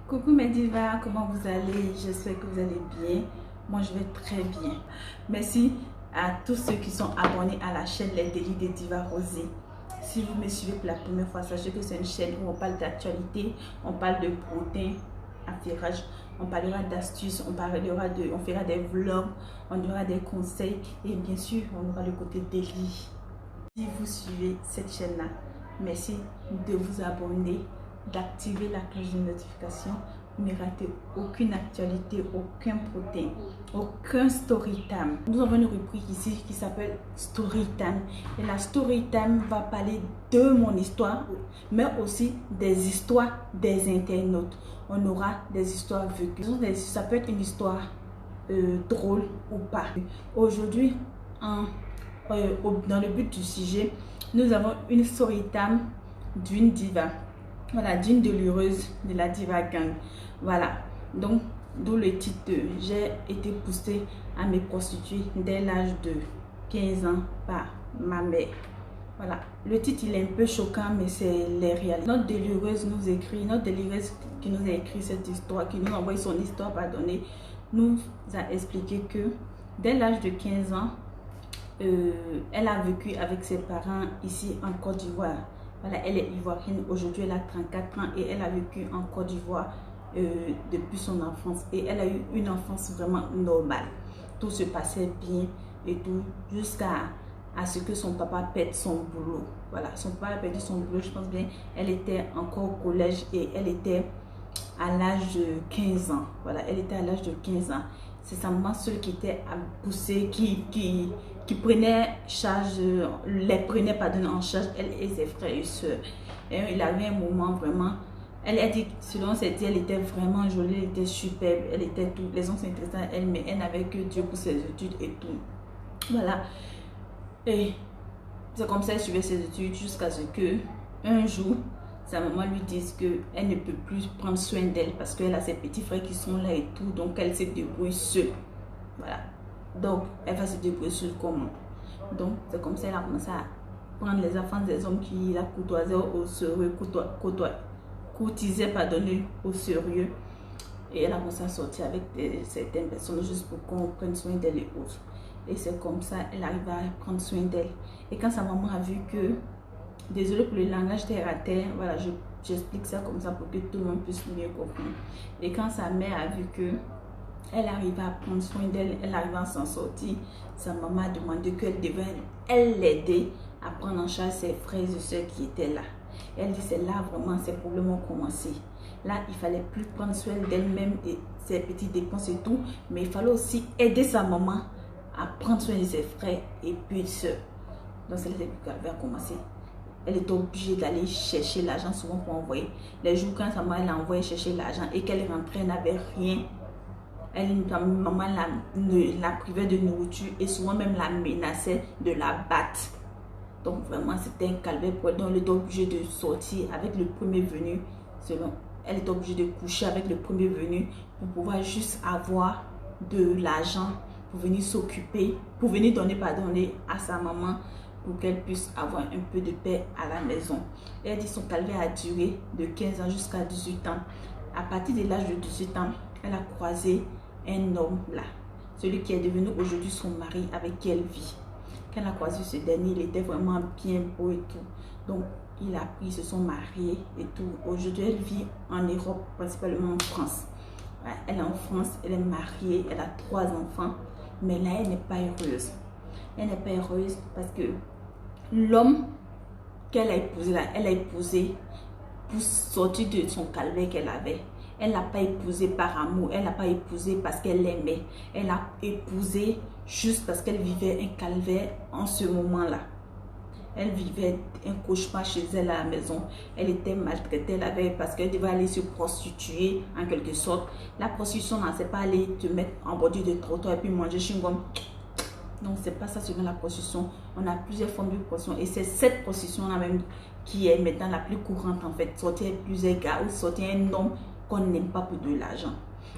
Coucou mes divas, comment vous allez? J'espère que vous allez bien. Moi je vais très bien. Merci à tous ceux qui sont abonnés à la chaîne Les Délits des Divas Rosées. Si vous me suivez pour la première fois, sachez que c'est une chaîne où on parle d'actualité, on parle de beauté, affairage, on parlera d'astuces, on fera des vlogs, on aura des conseils et bien sûr on aura le côté délit. Si vous suivez cette chaîne-là, merci de vous abonner, d'activer la cloche de notification. Ne ratez aucune actualité, aucun protéine, aucun story time. Nous avons une rubrique ici qui s'appelle Story Time. Et la Story Time va parler de mon histoire, mais aussi des histoires des internautes. On aura des histoires vécues. Ça peut être une histoire drôle ou pas. Aujourd'hui, dans le but du sujet, nous avons une story time d'une diva. Voilà, d'une délireuse de la Diva Gang. Voilà, donc d'où le titre. J'ai été poussée à me prostituer dès l'âge de 15 ans par ma mère. Voilà, le titre il est un peu choquant, mais c'est les réalités. Notre délireuse qui nous a écrit cette histoire, qui nous a envoyé son histoire pardonnée, nous a expliqué que dès l'âge de 15 ans, elle a vécu avec ses parents ici en Côte d'Ivoire. Voilà, elle est ivoirienne, aujourd'hui elle a 34 ans et elle a vécu en Côte d'Ivoire depuis son enfance. Et elle a eu une enfance vraiment normale. Tout se passait bien et tout, jusqu'à ce que son papa perde son boulot. Voilà, son papa a perdu son boulot, je pense bien. Elle était encore au collège et elle était à l'âge de 15 ans. Voilà, elle était à l'âge de 15 ans. C'est sa maman seule qui était à pousser, qui prenait charge, les prenait en charge, elle et ses frères et soeurs. Et il avait un moment vraiment, elle a dit, selon ses dires, elle était vraiment jolie, elle était superbe, elle était tout, les gens s'intéressaient à elle, mais elle n'avait que Dieu pour ses études et tout. Voilà. Et c'est comme ça qu'elle suivait ses études jusqu'à ce que, un jour, sa maman lui dise qu'elle ne peut plus prendre soin d'elle parce qu'elle a ses petits frères qui sont là et tout, donc elle se débrouille seule. Voilà. Donc, elle va se débrouiller seule comment? Donc, c'est comme ça qu'elle a commencé à prendre les enfants des hommes qui la courtoisaient au sérieux, courtisaient, pardonnez, au sérieux. Et elle a commencé à sortir avec certaines personnes juste pour qu'on prenne soin d'elle et autres. Et c'est comme ça qu'elle arrive à prendre soin d'elle. Et quand sa maman a vu que, désolée pour le langage terre à terre, voilà, j'explique ça comme ça pour que tout le monde puisse mieux comprendre. Et quand sa mère a vu que elle arrivait à prendre soin d'elle, elle arrivait à s'en sortir, sa maman a demandé qu'elle devait l'aider à prendre en charge ses frères et soeurs qui étaient là. Elle dit c'est là vraiment ses problèmes ont commencé. Là, il fallait plus prendre soin d'elle-même et ses petites dépenses et tout, mais il fallait aussi aider sa maman à prendre soin de ses frères et puis soeurs. Donc c'est là qu'elle avait commencé. Elle était obligée d'aller chercher l'argent souvent pour envoyer. Les jours quand sa maman elle a envoyé chercher l'argent et qu'elle rentrait, elle n'avait rien. Maman la privait de nourriture et souvent même la menaçait de la battre. Donc vraiment c'était un calvaire pour elle. Donc elle était obligée de sortir avec le premier venu. Elle était obligée de coucher avec le premier venu pour pouvoir juste avoir de l'argent pour venir s'occuper, pour venir donner à sa maman pour qu'elle puisse avoir un peu de paix à la maison. Et elle dit son calvaire a duré de 15 ans jusqu'à 18 ans. À partir de l'âge de 18 ans, elle a croisé un homme là, celui qui est devenu aujourd'hui son mari avec qui elle vit. Quand elle a croisé ce dernier, il était vraiment bien beau et tout. Donc, il a pris, ils se sont mariés et tout. Aujourd'hui, elle vit en Europe, principalement en France. Ouais, elle est en France, elle est mariée, elle a 3 enfants. Mais là, elle n'est pas heureuse. Elle n'est pas heureuse parce que l'homme qu'elle a épousé là, elle a épousé pour sortir de son calvaire qu'elle avait. Elle n'a pas épousé par amour, elle n'a pas épousé parce qu'elle l'aimait. Elle a épousé juste parce qu'elle vivait un calvaire en ce moment-là. Elle vivait un cauchemar chez elle à la maison. Elle était maltraitée, parce qu'elle devait aller se prostituer en quelque sorte. La prostitution, c'est pas aller te mettre en bordure de trottoir et puis manger chewing-gum. Donc, c'est pas ça selon la prostitution. On a plusieurs formes de prostitution et c'est cette prostitution-là même qui est maintenant la plus courante en fait. Sortir plusieurs gars ou sortir un homme qu'on n'aime pas pour de l'argent.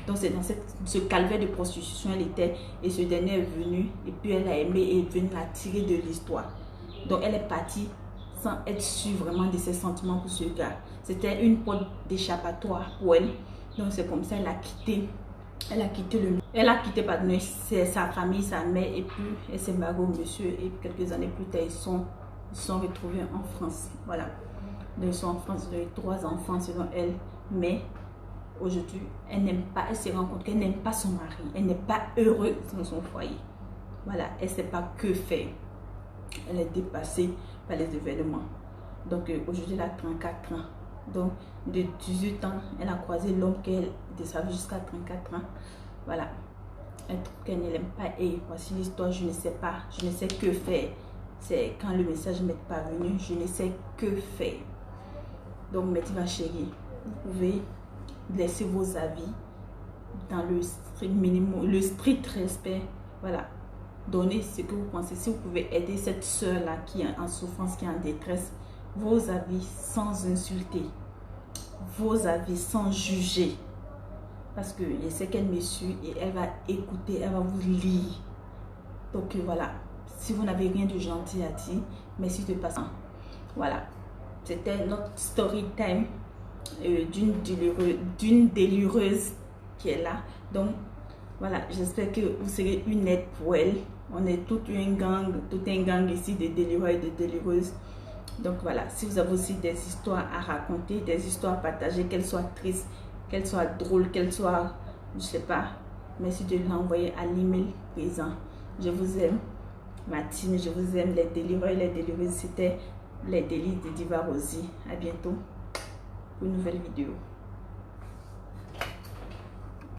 Donc, c'est dans ce calvaire de prostitution elle était et ce dernier est venu et puis elle a aimé et est venu la tirer de l'histoire. Donc, elle est partie sans être sûre vraiment de ses sentiments pour ce gars. C'était une porte d'échappatoire pour elle. Donc c'est comme ça, elle a quitté pardon, sa famille, sa mère, et puis elle s'est mariée au monsieur, et quelques années plus tard, ils sont retrouvés en France. Voilà. Donc ils sont en France, ils ont eu 3 enfants selon elle, mais aujourd'hui, elle n'aime pas, elle se rend compte qu'elle n'aime pas son mari, elle n'est pas heureuse dans son foyer. Voilà, elle ne sait pas que faire. Elle est dépassée par les événements. Donc aujourd'hui, elle a 34 ans. Donc de 18 ans, elle a croisé l'homme qu'elle descendait jusqu'à 34 ans. Voilà. Elle trouve qu'elle ne l'aime pas. Et voici l'histoire, je ne sais pas, je ne sais que faire. C'est quand le message m'est parvenu, je ne sais que faire. Donc mes ma chérie, vous pouvez laisser vos avis dans le strict minimum, le strict respect. Voilà. Donnez ce que vous pensez. Si vous pouvez aider cette soeur-là qui est en souffrance, qui est en détresse, vos avis sans insulter, vos avis sans juger. Parce que je sais qu'elle me suit et elle va écouter, elle va vous lire. Donc voilà, si vous n'avez rien de gentil à dire, merci de passer. Voilà, c'était notre story time d'une délireuse qui est là. Donc voilà, j'espère que vous serez une aide pour elle. On est tout un gang ici de délireurs et de délireuses. Donc voilà, si vous avez aussi des histoires à raconter, des histoires à partager, qu'elles soient tristes, qu'elles soient drôles, qu'elles soient, je sais pas, merci de l'envoyer à l'email présent. Je vous aime, ma team, je vous aime, les délireurs et les délireuses. C'était les délices de Diva Rosie. À bientôt pour une nouvelle vidéo.